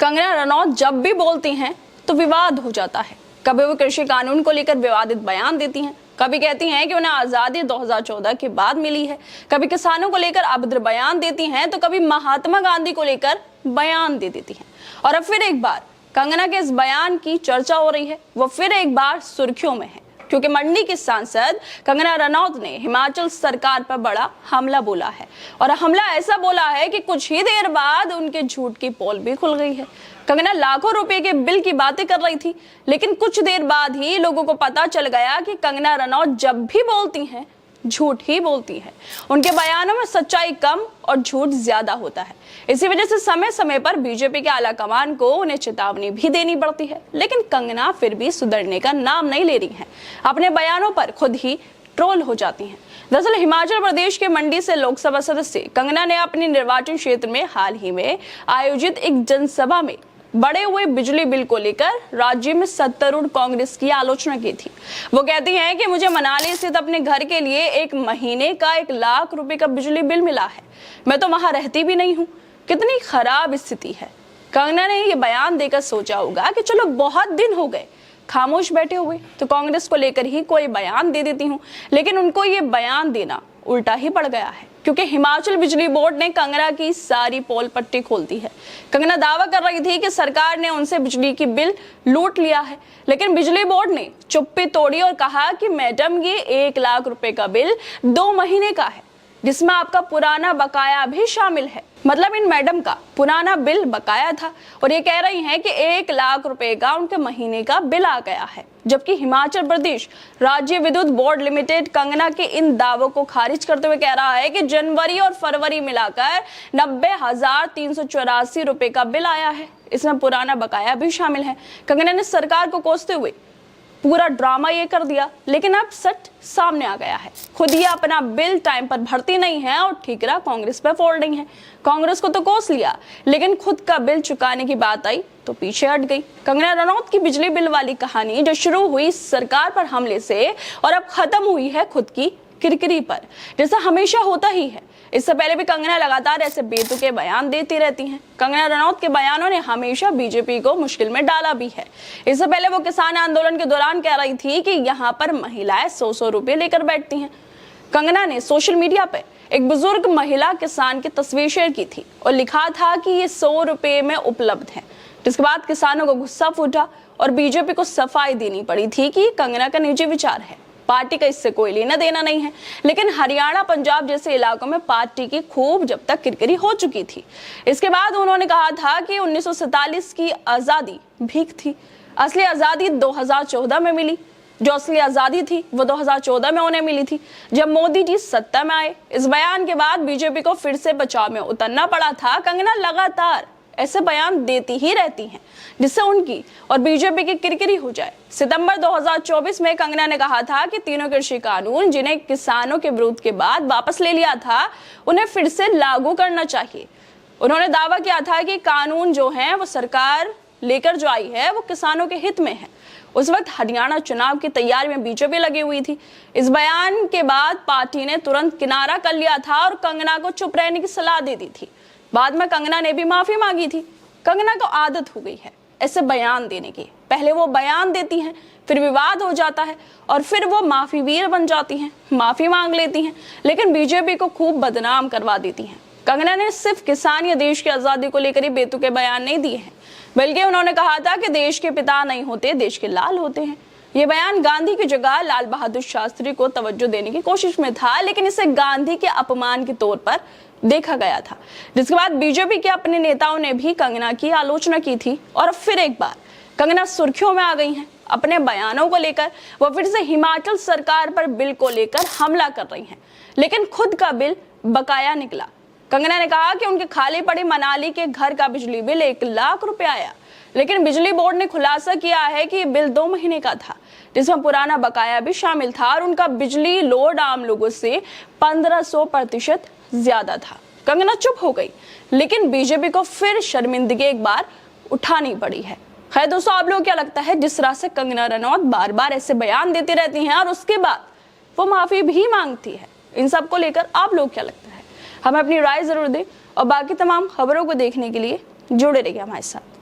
कंगना रनौत जब भी बोलती हैं तो विवाद हो जाता है। कभी वो कृषि कानून को लेकर विवादित बयान देती हैं, कभी कहती हैं कि उन्हें आजादी 2014 के बाद मिली है, कभी किसानों को लेकर अभद्र बयान देती हैं, तो कभी महात्मा गांधी को लेकर बयान दे देती हैं। और अब फिर एक बार कंगना के इस बयान की चर्चा हो रही है, वो फिर एक बार सुर्खियों में है, क्योंकि मंडी की सांसद कंगना रनौत ने हिमाचल सरकार पर बड़ा हमला बोला है। और हमला ऐसा बोला है कि कुछ ही देर बाद उनके झूठ की पोल भी खुल गई है। कंगना लाखों रुपए के बिल की बातें कर रही थी, लेकिन कुछ देर बाद ही लोगों को पता चल गया कि कंगना रनौत जब भी बोलती हैं झूठ ही बोलती है। उनके बयानों में सच्चाई कम और झूठ ज्यादा होता है। इसी वजह से समय समय पर बीजेपी के आला कमान को उन्हें चेतावनी भी देनी पड़ती है, लेकिन कंगना फिर भी सुधरने का नाम नहीं ले रही हैं। अपने बयानों पर खुद ही ट्रोल हो जाती हैं। दरअसल हिमाचल प्रदेश के मंडी से लोकसभा सदस्य कंगना ने अपने निर्वाचन क्षेत्र में हाल ही में आयोजित एक जनसभा में बढ़े हुए बिजली बिल को लेकर राज्य में सत्तारूढ़ कांग्रेस की आलोचना की थी। वो कहती हैं कि मुझे मनाली स्थित अपने घर के लिए एक महीने का 1 लाख रुपए का बिजली बिल मिला है। मैं तो वहां रहती भी नहीं हूँ। कितनी खराब स्थिति है। कंगना ने ये बयान देकर सोचा होगा कि चलो बहुत दिन हो गए खामोश बैठे हुए, तो कांग्रेस को लेकर ही कोई बयान दे देती हूँ। लेकिन उनको ये बयान देना उल्टा ही पड़ गया है, क्योंकि हिमाचल बिजली बोर्ड ने कंगना की सारी पोल पट्टी खोल दी है। कंगना दावा कर रही थी कि सरकार ने उनसे बिजली की बिल लूट लिया है, लेकिन बिजली बोर्ड ने चुप्पी तोड़ी और कहा कि मैडम ये 1 लाख रुपए का बिल 2 महीने का है, जिसमें आपका पुराना बकाया भी शामिल है। मतलब इन मैडम का पुराना बिल बकाया था और ये कह रही हैं कि 1 लाख रुपए का उनके महीने का बिल आ गया है। जबकि हिमाचल प्रदेश राज्य विद्युत बोर्ड लिमिटेड कंगना के इन दावों को खारिज करते हुए कह रहा है कि जनवरी और फरवरी मिलाकर 90,384 रुपए का बिल आया है, इसमें पुराना बकाया भी शामिल है। कंगना ने सरकार को कोसते हुए पूरा ड्रामा ये कर दिया, लेकिन अब सच सामने आ गया है। खुद ये अपना बिल टाइम पर भरती नहीं है और ठीकरा कांग्रेस पर फोड़ रही है। कांग्रेस को तो कोस लिया, लेकिन खुद का बिल चुकाने की बात आई तो पीछे हट गई। कंगना रनौत की बिजली बिल वाली कहानी जो शुरू हुई सरकार पर हमले से और अब खत्म हुई है खुद की किरकिरी पर, जैसा हमेशा होता ही है। इससे पहले भी कंगना लगातार ऐसे बेतुके बयान देती रहती हैं। कंगना रनौत के बयानों ने हमेशा बीजेपी को मुश्किल में डाला भी है। इससे पहले वो किसान आंदोलन के दौरान कह रही थी कि यहाँ पर महिलाएं 100-100 रुपए लेकर बैठती हैं। कंगना ने सोशल मीडिया पे एक बुजुर्ग महिला किसान की तस्वीर शेयर की थी और लिखा था कि ये 100 रुपए में उपलब्ध है, जिसके बाद किसानों को गुस्सा फूटा और बीजेपी को सफाई देनी पड़ी थी कि कंगना का निजी विचार है, पार्टी का इससे कोई लेना देना नहीं है। लेकिन हरियाणा पंजाब जैसे इलाकों में पार्टी की खूब जब तक किरकिरी हो चुकी थी। इसके बाद उन्होंने कहा था कि 1947 की आजादी भीख थी, असली आजादी 2014 में मिली। जो असली आजादी थी वो 2014 में उन्हें मिली थी, जब मोदी जी सत्ता में आए। इस बयान के बाद बीजेपी को फिर से बचाव में उतरना पड़ा था। कंगना लगातार ऐसे बयान देती ही रहती हैं, जिससे उनकी और बीजेपी की किरकिरी हो जाए। सितंबर 2024 में कंगना ने कहा था कि तीनों कृषि कानून जिन्हें किसानों के विरोध के बाद वापस ले लिया था, उन्हें फिर से लागू करना चाहिए। उन्होंने दावा किया था कि कानून जो है वो सरकार लेकर जो आई है वो किसानों के हित में है। उस वक्त हरियाणा चुनाव की तैयारी में बीजेपी लगी हुई थी। इस बयान के बाद पार्टी ने तुरंत किनारा कर लिया था और कंगना को चुप रहने की सलाह दे दी थी। बाद में कंगना ने भी माफी मांगी थी। कंगना को आदत हो गई है ऐसे बयान देने की। पहले वो बयान देती हैं, फिर विवाद हो जाता है और फिर वो माफी वीर बन जाती हैं, माफी मांग लेती हैं, लेकिन बीजेपी को खूब बदनाम करवा देती हैं। कंगना ने सिर्फ किसान या देश की आजादी को लेकर ही बेतुके बयान नहीं दिए हैं, बल्कि उन्होंने कहा था कि देश के पिता नहीं होते, देश के लाल होते हैं। ये बयान गांधी की जगह लाल बहादुर शास्त्री को तवज्जो देने की कोशिश में था, लेकिन इसे गांधी के अपमान के तौर पर देखा गया था। जिसके बाद बीजेपी के अपने नेताओं ने भी कंगना की आलोचना की थी और फिर एक बार कंगना सुर्खियों में आ गई हैं अपने बयानों को लेकर। वो फिर से हिमाचल सरकार पर बिल को लेकर हमला कर रही हैं, लेकिन खुद का बिल बकाया निकला। कंगना ने कहा कि उनके खाली पड़े मनाली के घर का बिजली बिल 1 लाख रुपए आया, लेकिन बिजली बोर्ड ने खुलासा किया है कि बिल 2 महीने का था, जिसमें पुराना बकाया भी शामिल था और उनका बिजली लोड आम लोगों से 1500% ज्यादा था। कंगना चुप हो गई, लेकिन बीजेपी को फिर शर्मिंदगी एक बार उठानी पड़ी है। खैर दोस्तों, आप लोगों को क्या लगता है जिस तरह से कंगना रनौत बार बार ऐसे बयान देती रहती हैं और उसके बाद वो माफी भी मांगती है, इन सब को लेकर आप लोग क्या लगता है? हमें अपनी राय जरूर दें और बाकी तमाम खबरों को देखने के लिए जुड़े रहिए हमारे साथ।